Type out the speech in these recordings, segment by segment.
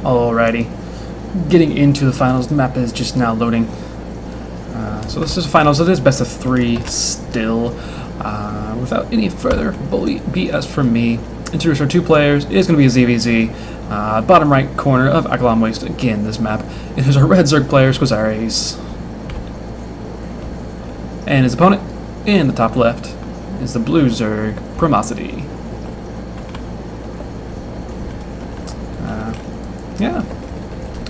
Alrighty, getting into the finals. The map is just now loading. So this is finals. It is best of 3 still. Without any further BS from me, introduce our 2 players. It is going to be a ZVZ. Bottom right corner of Akalon Waste. Again, this map. It is our red Zerg player, Squizzares. And his opponent, in the top left, is the blue Zerg, Primocity. Yeah.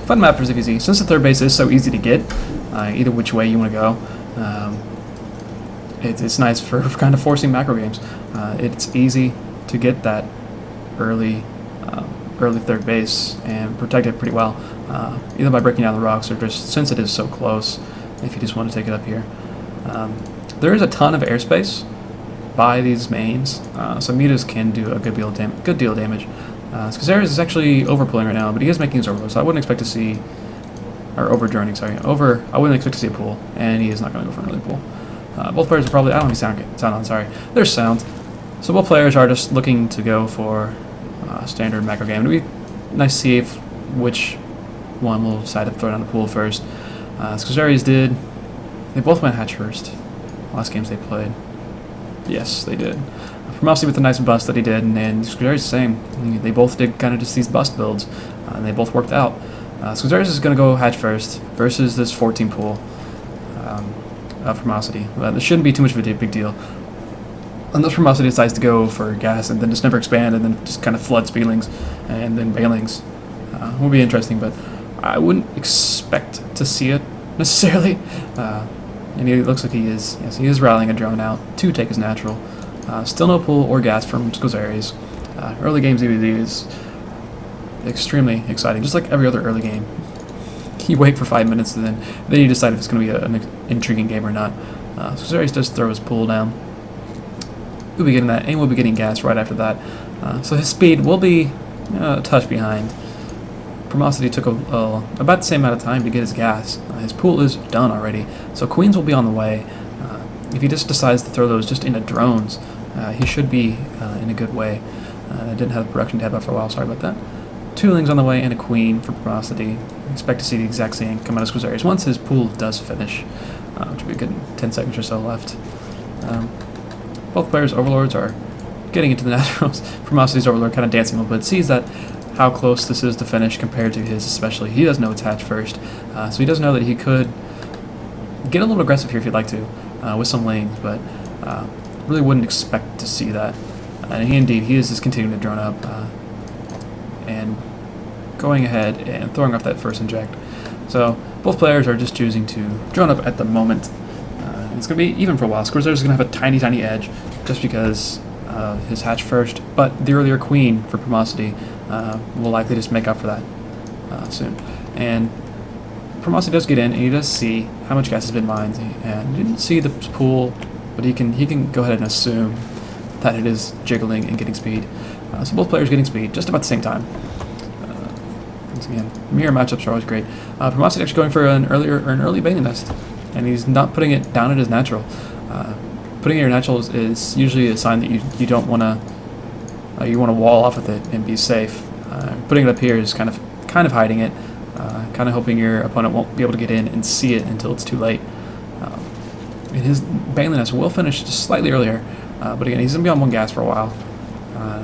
Fun map for ZVZ. Since the third base is so easy to get, either which way you want to go, it's nice for kind of forcing macro games. It's easy to get that early third base and protect it pretty well, either by breaking down the rocks or just since it is so close, if you just want to take it up here. There is a ton of airspace by these mains, so mutas can do a good deal of damage. Squizzares is actually overpulling right now, but he is making his overload, so I wouldn't expect to see, or over-droning, sorry, I wouldn't expect to see a pool, and he is not going to go for an early pool. Both players are probably, I don't have any sound on, sorry, there's sound. So both players are just looking to go for standard macro game. It'd be nice to see which one will decide to throw down the pool first. Squizzares they both went hatch first, last games they played. Yes, they did. Primocity with the nice bust that he did, and Squizzares the same. They both did kind of just these bust builds, and they both worked out. Squizzares is going to go hatch first versus this 14 pool of Primocity. This shouldn't be too much of a big deal. Unless Primocity decides to go for gas and then just never expand and then just kind of flood Speedlings and then Banelings. Will be interesting, but I wouldn't expect to see it necessarily. And it looks like he is rallying a drone out to take his natural. Still no pull or gas from Squizzares. Early game ZVZ is extremely exciting, just like every other early game. You wait for 5 minutes and then you decide if it's going to be an intriguing game or not. Squizzares does throw his pull down. We'll be getting that, and we'll be getting gas right after that. So his speed will be a touch behind. Primocity took about the same amount of time to get his gas. His pool is done already, so Queens will be on the way. If he just decides to throw those just into drones, he should be in a good way. I didn't have the production tab up for a while, sorry about that. 2 Lings on the way and a Queen for Primocity. Expect to see the exact same come out of Squizzares once his pool does finish, which will be a good 10 seconds or so left. Both players' overlords are getting into the naturals. Primocity's overlord kind of dancing a little bit, sees that how close this is to finish compared to his especially. He does know it's hatch first, so he does know that he could get a little aggressive here if he'd like to with some lanes, but really wouldn't expect to see that. And he is just continuing to drone up and going ahead and throwing off that first inject. So both players are just choosing to drone up at the moment. It's going to be even for a while. Squizzares is going to have a tiny edge just because of his hatch first, but the earlier Queen for Primocity will likely just make up for that soon. And Primocity does get in, and he does see how much gas has been mined, and he didn't see the pool, but he can go ahead and assume that it is jiggling and getting speed. So both players getting speed just about the same time. Once again, mirror matchups are always great. Primocity actually going for an early baiting nest, and he's not putting it down at his natural. Putting it at your natural is usually a sign that you don't want to you want to wall off with it and be safe. Putting it up here is kind of hiding it, kind of hoping your opponent won't be able to get in and see it until it's too late. And his bailing nest will finish just slightly earlier, but again, he's going to be on 1 gas for a while.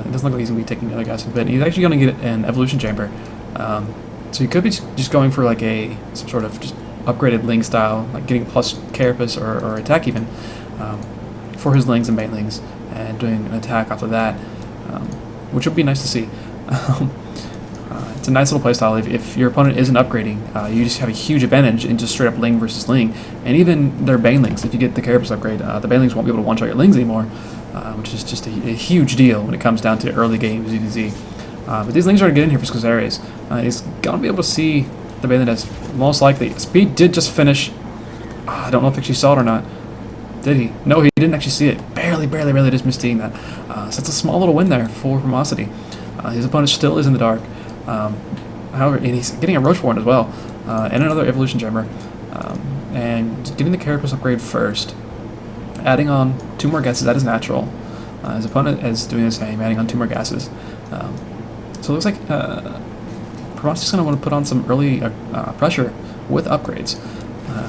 It doesn't look like he's going to be taking the other gas in a bit. He's actually going to get an evolution chamber, so he could be just going for like some sort of just upgraded Ling style, like getting plus carapace or attack even for his Lings and Banelings, and doing an attack off of that, which would be nice to see. It's a nice little playstyle. If your opponent isn't upgrading, you just have a huge advantage in just straight up Ling versus Ling, and even their Banelings. If you get the carapace upgrade, the Banelings won't be able to one-shot your Lings anymore, which is just a huge deal when it comes down to early game ZDZ. But these Lings are going to get in here for Squizzares. He's going to be able to see the bailing nest, most likely. Speed did just finish. I don't know if he actually saw it or not. Did he? No, he didn't actually see it. Barely just missed seeing that. So it's a small little win there for Primocity. His opponent still is in the dark. However, and he's getting a Roach Warren as well, and another Evolution Jammer. And getting the Carapace upgrade first, adding on 2 more gases, that is natural. His opponent is doing the same, adding on 2 more gases. So it looks like Primocity's going to want to put on some early pressure with upgrades.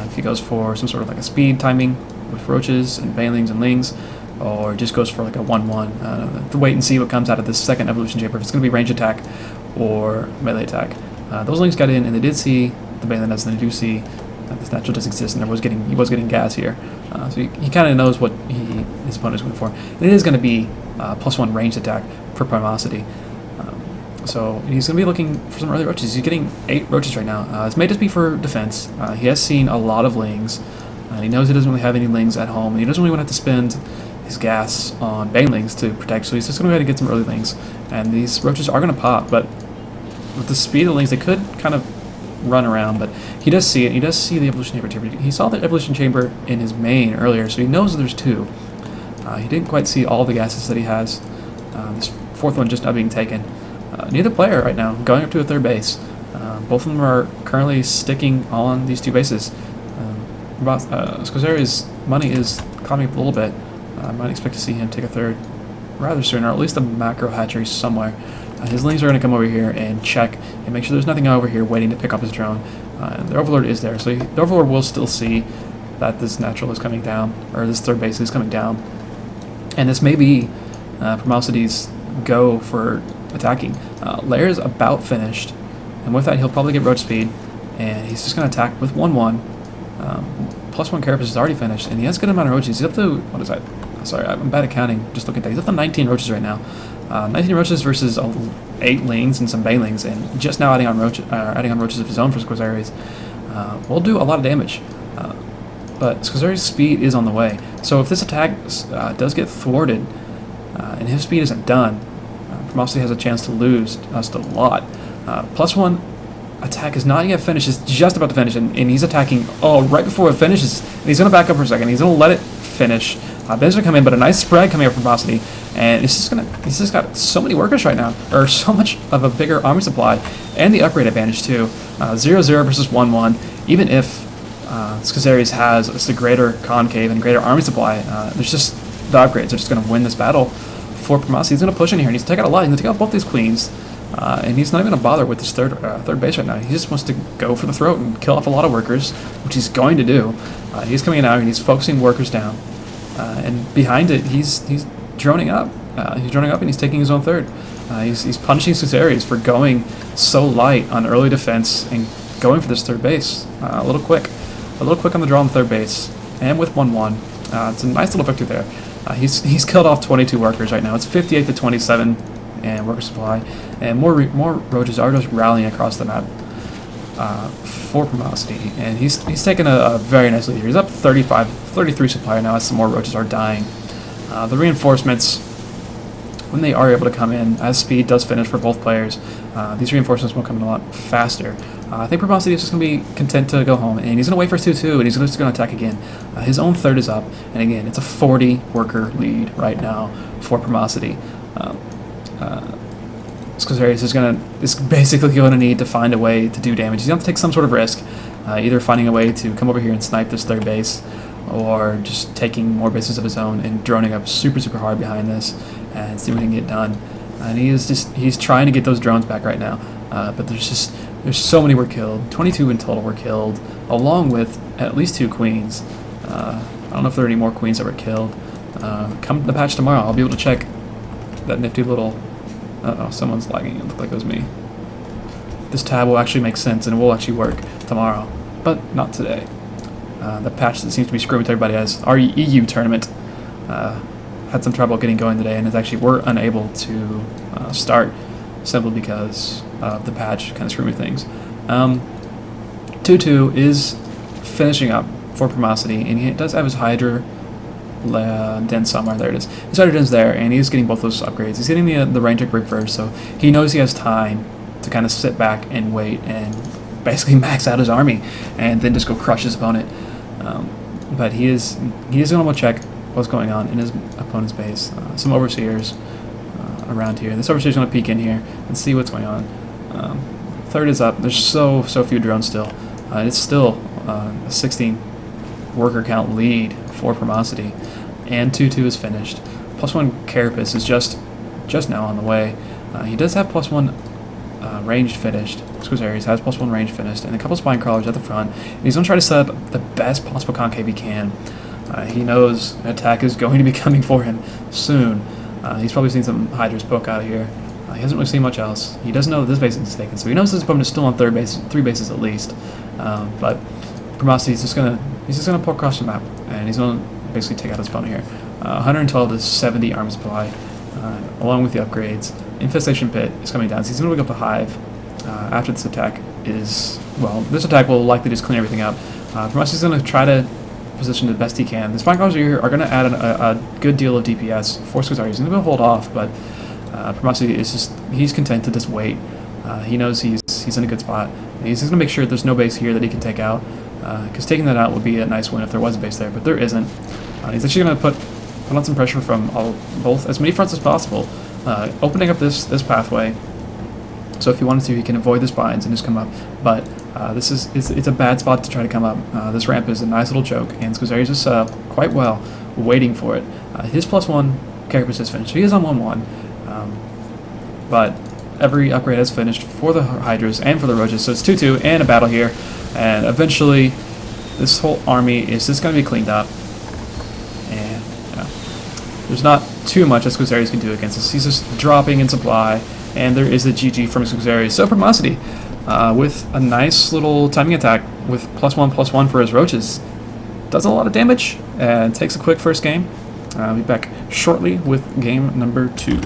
If he goes for some sort of like a speed timing with roaches and banelings and lings, or just goes for like a 1-1. To wait and see what comes out of this second evolution chamber. If it's going to be range attack or melee attack. Those lings got in, and they did see the baneling nest, and they do see that this natural does exist, and he was getting gas here. So he kind of knows what his opponent is going for. And it is going to be +1 range attack for Primocity. So he's going to be looking for some early roaches. He's getting 8 roaches right now. This may just be for defense. He has seen a lot of lings. He knows he doesn't really have any lings at home, and he doesn't really want to have to spend his gas on banelings to protect, so he's just going to go ahead and get some early lings. And these roaches are going to pop, but with the speed of the lings, they could kind of run around, but he does see it. He does see the evolution chamber. He saw the evolution chamber in his main earlier, so he knows there's 2. He didn't quite see all the gases that he has. This 4th one just now being taken. Neither player right now going up to a 3rd base. Both of them are currently sticking on these 2 bases. Squizzares' money is climbing up a little bit. I might expect to see him take a 3rd rather soon, or at least a macro hatchery somewhere. His lings are going to come over here and check and make sure there's nothing over here waiting to pick up his drone. The Overlord is there, so the Overlord will still see that this natural is coming down, or this 3rd base is coming down. And this may be Primocity's go for attacking. Lair is about finished, and with that he'll probably get roach speed, and he's just going to attack with 1-1. +1 carapace is already finished, and he has a good amount of roaches. He's up to, what is that? Sorry, I'm bad at counting, just looking at that. He's up to 19 roaches right now. 19 roaches versus 8 lings and some banelings, and just now adding on roaches of his own for Squizzares. Will do a lot of damage. But Squizzares' speed is on the way. So if this attack does get thwarted, and his speed isn't done, Primocity has a chance to lose just a lot. +1 attack is not yet finished. It's just about to finish, and he's attacking right before it finishes. And he's going to back up for a second. He's going to let it finish. Ben's going to come in, but a nice spread coming up from Primocity. And he's just got so many workers right now, or so much of a bigger army supply, and the upgrade advantage too. 0-0 versus 1-1. Even if Squizzares has the greater concave and greater army supply, there's just the upgrades are just going to win this battle for Primocity. He's going to push in here, and he's going to take out a lot. He's going to take out both these queens, and he's not even going to bother with this third base right now. He just wants to go for the throat and kill off a lot of workers, which he's going to do. He's coming in out, and he's focusing workers down, and behind it, he's droning up. He's droning up, and he's taking his own 3rd. He's punishing Squizzares for going so light on early defense and going for this 3rd base. A little quick on the draw on 3rd base, and with 1-1. It's a nice little victory there. He's killed off 22 workers right now. It's 58 to 27 and worker supply, and more roaches are just rallying across the map for Primocity, and he's taken a very nice lead here. He's up 33 supply now as some more roaches are dying. The reinforcements, when they are able to come in, as speed does finish for both players, these reinforcements will come in a lot faster. I think Primocity is just going to be content to go home, and he's going to wait for 2-2, and he's just going to attack again. His own 3rd is up, and again, it's a 40 worker lead right now for Primocity. Squizzares is basically going to need to find a way to do damage. He's going to have to take some sort of risk, either finding a way to come over here and snipe this 3rd base, or just taking more bases of his own and droning up super hard behind this and see what he can get done. And he's trying to get those drones back right now, but there's so many were killed. 22 in total were killed, along with at least 2 queens. I don't know if there are any more queens that were killed. Come to the patch tomorrow, I'll be able to check that nifty little... Uh-oh, someone's lagging. It looked like it was me. This tab will actually make sense, and it will actually work tomorrow, but not today. The patch that seems to be screwing with everybody as our EU tournament had some trouble getting going today, and were unable to start simply because of the patch kind of screwing things. 2-2 is finishing up for Primocity, and he does have his Hydra den somewhere. There it is. His Hydra den's there, and he's getting both those upgrades. He's getting the range upgrade first, so he knows he has time to kind of sit back and wait and basically max out his army, and then just go crush his opponent. But he is going to check what's going on in his opponent's base. Some overseers around here. This overseer's going to peek in here and see what's going on. 3rd is up. There's so few drones still. It's still a 16 worker count lead for Primocity, and 2-2 is finished. +1 carapace is just now on the way. He does have +1 ranged finished. Squizzares has +1 range finished, and a couple spine crawlers at the front. And he's going to try to set up the best possible concave he can. He knows an attack is going to be coming for him soon. He's probably seen some Hydras poke out of here. He hasn't really seen much else. He doesn't know that this base is taken, so he knows his opponent is still on third base, 3 bases at least. But Primocity is just gonna poke across the map, and he's gonna basically take out his opponent here. 112 to 70 armor supply, along with the upgrades. Infestation Pit is coming down, so he's gonna wake up the Hive. After this attack this attack will likely just clean everything up. Primocity is gonna try to position the best he can. The spine crawlers here are going to add a good deal of DPS for Squizzares. He's going to hold off, but Primocity is he's content to just wait. He knows he's in a good spot. And he's just going to make sure there's no base here that he can take out, because taking that out would be a nice win if there was a base there, but there isn't. He's actually going to put on some pressure from both as many fronts as possible, opening up this pathway. So if he wanted to, he can avoid the spines and just come up. But it's a bad spot to try to come up. This ramp is a nice little joke, and Squizzares is set up quite well, waiting for it. His +1 character is finished, so he is on 1-1. But every upgrade has finished for the Hydras and for the Roaches, so it's 2-2 and a battle here. And eventually, this whole army is just going to be cleaned up. And there's not too much that Squizzares can do against this. He's just dropping in supply. And there is a GG from Squizzares. So Primocity, with a nice little timing attack with +1/+1 for his Roaches, does a lot of damage and takes a quick first game. I'll be back shortly with game number 2.